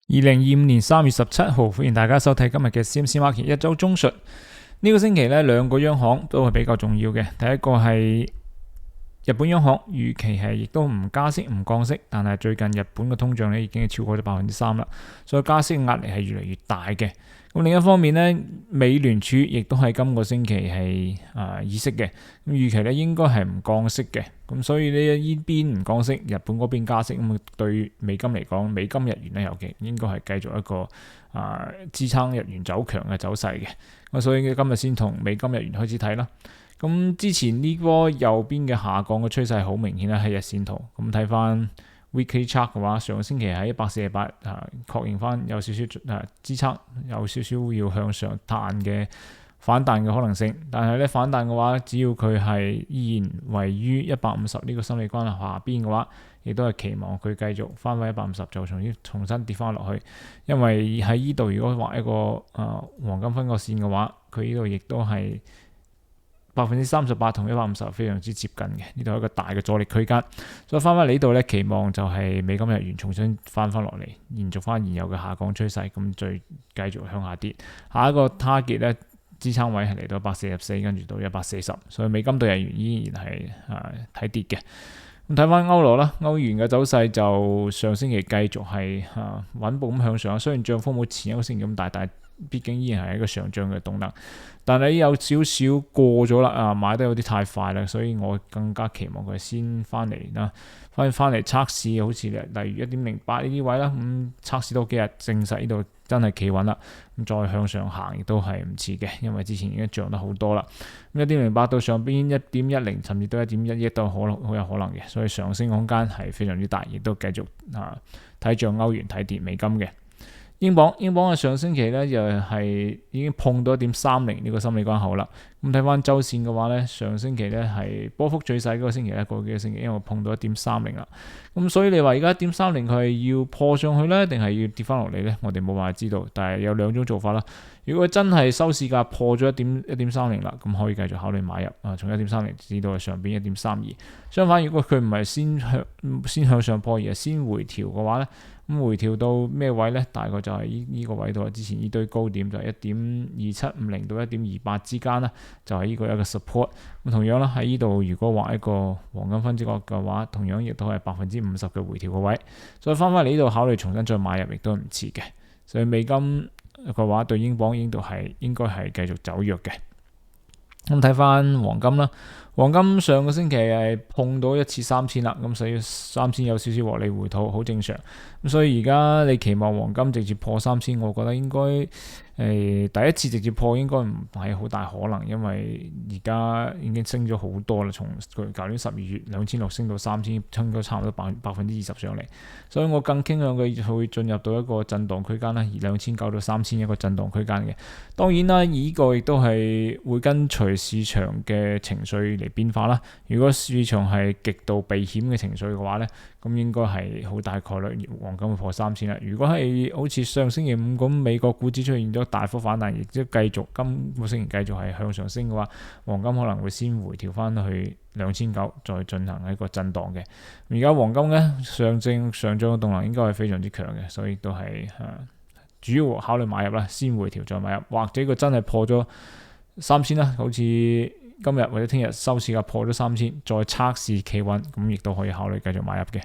2025年3月17號，歡迎大家收睇今日嘅 CMC Market 一周中述。呢個星期呢，兩個央行都係比較重要嘅。第一個係日本央行，預期係亦都唔加息唔降息，但係最近日本嘅通脹咧已經係超過咗3%啦，所以加息嘅壓力係越嚟越大嘅。咁另一方面呢，美聯儲亦都係今個星期係議息嘅，咁預期咧應該係唔降息嘅。咁所以呢邊唔降息，日本嗰邊加息，咁對美金嚟講，美金日元咧尤其應該係繼續一個支撐日元走強嘅走勢嘅。咁所以今日先從美金日元開始睇啦。咁之前呢波右邊嘅下降嘅趨勢好明顯啦，喺日線圖。咁睇翻 weekly chart 嘅話，上個星期喺148確認翻有少少支撐，有少少要向上彈嘅反彈嘅可能性。但係咧反彈嘅話，只要佢係依然位於150呢個心理關口下邊嘅話，亦都係期望佢繼續翻返150就重新跌翻落去。因為喺呢度如果畫一個黃金分割線嘅話，佢呢度亦都係38%同150非常之接近嘅，呢度係一個大嘅阻力區間，所以翻返嚟呢度咧，期望就係美金日元重新翻落嚟，延續翻現有嘅下降趨勢，咁再繼續向下跌。下一個 target 咧支撐位係嚟到144，跟住到140，所以美金對日元依然係睇跌嘅。咁睇翻歐羅啦，歐元嘅走勢就上星期繼續係穩步咁向上，雖然漲幅冇前一個星期咁大，但係畢竟依然係一個上漲嘅動能，但係有少少過咗啦，買得有啲太快啦，所以我更加期望佢先翻嚟啦，翻嚟測試，好似例如1.08呢啲位啦，咁測試多幾日，證實呢度真係企穩啦，咁再向上行亦都係唔遲嘅，因為之前已經漲得好多啦。咁1.08到上邊1.10，甚至到1.11都好有可能嘅，所以上升空間係非常之大，亦都繼續睇漲歐元睇跌美金嘅。英鎊嘅上星期咧又係已經碰到1.30呢個心理關口啦。咁睇翻周線嘅話咧，上星期咧係波幅最細嗰個星期咧，過幾個星期因為碰到1.30啦。咁所以你話而家1.30佢係要破上去咧，定係要跌翻落嚟咧？我哋冇辦法知道，但係有兩種做法啦。如果真係收市價破咗1.30啦，咁可以繼續考慮買入從1.30至到上邊1.32。相反，如果佢唔係先向上破，而係先回調嘅話咧，咁回調到咩位咧？大概就係呢個位度，之前呢堆高點就係1.2750到1.28之間啦，就係呢個一個 support。咁同樣啦，喺呢度如果畫一個黃金分割嘅話，同樣亦都係50%嘅回調個位，所以翻返嚟呢度考慮重新再買入，亦都唔遲嘅。所以美金嘅話對英鎊應該係繼續走弱嘅。咁睇翻黃金啦，黃金上個星期係碰到一次3000啦，咁所以3000有少少獲利回吐，好正常。咁所以而家你期望黃金直接破3000，我覺得應該第一次直接破應該唔係好大可能，因為而家已經升咗好多啦，從舊年12月2600升到3000，升咗差唔多20%上嚟，所以我更傾向佢會進入到一個震盪區間啦，2900到3000一個震盪區間嘅。當然啦，呢個亦都係會跟隨市場嘅情緒嚟變化啦。如果市場係極度避險嘅情緒嘅話咧，咁應該係好大概率黃金會破3000啦。如果係好似上星期五咁，美國股指出現咗大幅反彈，亦都繼續今個星期繼續係向上升嘅話，黃金可能會先回調翻去2900，再進行一個震盪嘅。而家黃金咧上漲嘅動能應該係非常之強嘅，所以都係主要考慮買入啦，先回調再買入，或者佢真係破咗3000啦，好似今日或者聽日收市價破咗3000，再測試企穩，咁亦都可以考慮繼續買入嘅。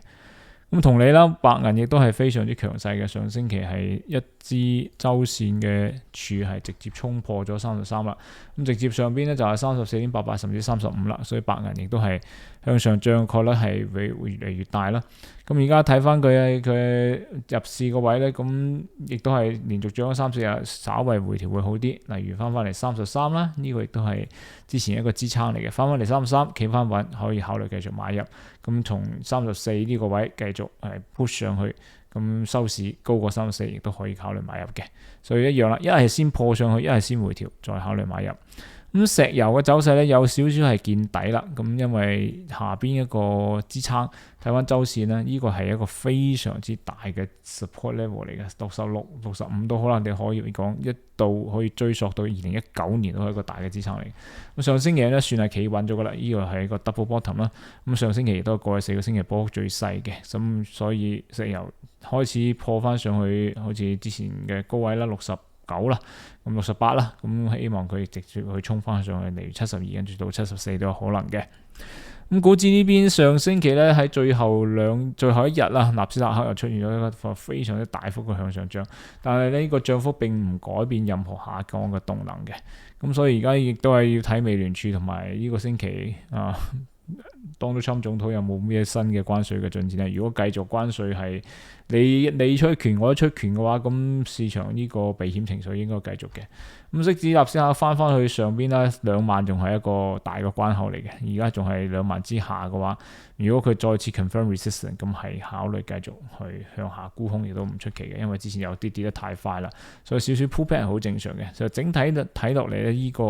咁同理啦，白銀亦都係非常之強勢嘅，上星期係一支周線嘅柱係直接衝破咗33啦，咁直接上邊咧就係34.88甚至35啦，所以白銀亦都係向上漲概率係會越嚟越大啦。咁而家睇翻佢入市個位咧，咁亦都係連續漲咗3-4日，稍為回調會好啲。例如翻嚟33啦，呢個亦都係之前一個支撐嚟嘅，翻嚟33企翻穩，可以考慮繼續買入。咁從34呢個位繼續push 上去，咁收市高過34亦都可以考慮買入嘅。所以一樣啦，一係先破上去，一係先回調，再考慮買入。咁石油嘅走勢咧有少少係見底啦，咁因為下邊一個支撐睇翻周線咧，呢個係一個非常之大嘅 support level 嚟嘅，66、65都可能你可以講一度可以追溯到2019年都係一個大嘅支撐嚟。咁上星期咧算係企穩咗噶啦，呢個係一個 double bottom 啦。咁上星期亦都係過去4個星期波幅最細嘅，咁所以石油開始破翻上去，好似之前嘅高位啦，69啦，咁68啦，咁希望佢直接去衝翻上去，例如72跟住到74都有可能嘅。咁股指呢邊上星期咧喺最後一日啦，納斯達克又出現咗一個非常之大幅嘅向上漲，但係呢個漲幅並唔改變任何下降嘅動能嘅。咁所以而家亦都係要睇美聯儲同埋呢個星期Donald Trump 總統有冇咩新嘅關稅嘅進展咧？如果繼續關稅係你出拳我都出拳嘅話，咁市場呢個避險情緒應該繼續嘅。咁即使納斯達克翻去上邊啦，2萬仲係一個大嘅關口嚟嘅。而家仲係2萬之下嘅話，如果佢再次 confirm resistance， 咁係考慮繼續去向下沽空亦都唔出奇嘅，因為之前有啲跌得太快啦，所以少少 pullback 係好正常嘅。就整體睇落嚟咧，呢個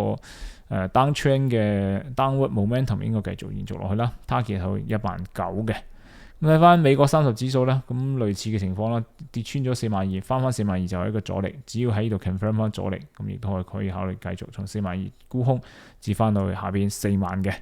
downtrend 嘅 downward momentum 應該繼續延續落去啦。target 係19000嘅。咁睇翻美國30指數啦，咁類似嘅情況啦，跌穿咗42000，翻42000就係一個阻力。只要喺呢度 confirm 翻阻力，咁亦都可以考慮繼續從42000沽空至翻到去下邊4萬嘅。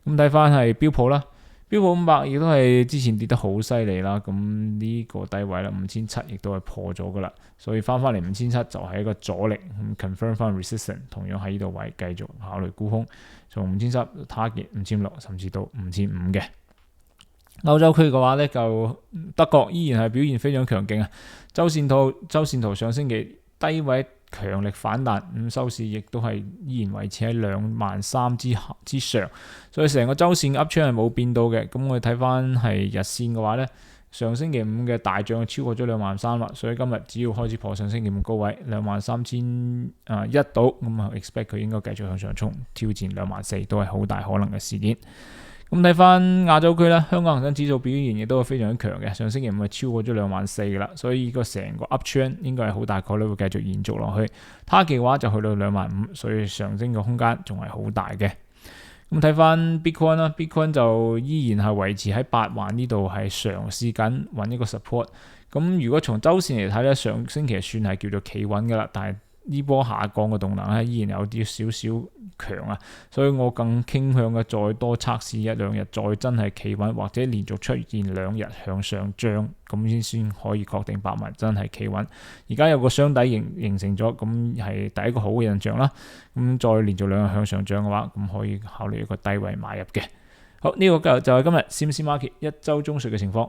咁睇翻係標普啦，標普500亦都係之前跌得好犀利啦，咁呢個低位啦5700亦都係破咗噶啦，所以翻嚟5700就係一個阻力，咁 confirm 翻 resistance， 同樣喺呢度位繼續考慮沽空，從5700 target 5600甚至到5500嘅。歐洲區嘅話咧，就德國依然係表現非常強勁啊！周線圖上星期低位強力反彈，咁收市亦都係依然維持喺23000之上，所以成個周線 up trend 係冇變到嘅。咁我哋睇翻係日線嘅話咧，上星期五嘅大漲超過咗23000啦，所以今日只要開始破上星期五高位23100度，咁啊 expect 佢應該繼續向上衝，挑戰24000都係好大可能嘅事件。咁睇翻亞洲區咧，香港恒生指數表現亦都係非常強嘅，上星期五係超過咗24000噶啦，所以呢個成個 up trend 應該係好大概率會繼續延續落去。target嘅話就去到25000，所以上升嘅空間仲係好大嘅。咁睇翻 Bitcoin 啦，Bitcoin 就依然係維持喺8萬呢度，係嘗試緊揾一個 support。咁如果從周線嚟睇咧，上星期算係叫做企穩噶啦，但係呢波下降嘅動能咧依然有啲少少強啊，所以我更傾向嘅再多測試1-2日，再真係企穩或者連續出現2日向上漲，咁先可以確定8萬真係企穩。而家有個雙底形成咗，咁係第一個好嘅印象啦。咁再連續2日向上漲嘅話，咁可以考慮一個低位買入嘅。好，呢個就係今日 CMC Market 一周中旬嘅情況。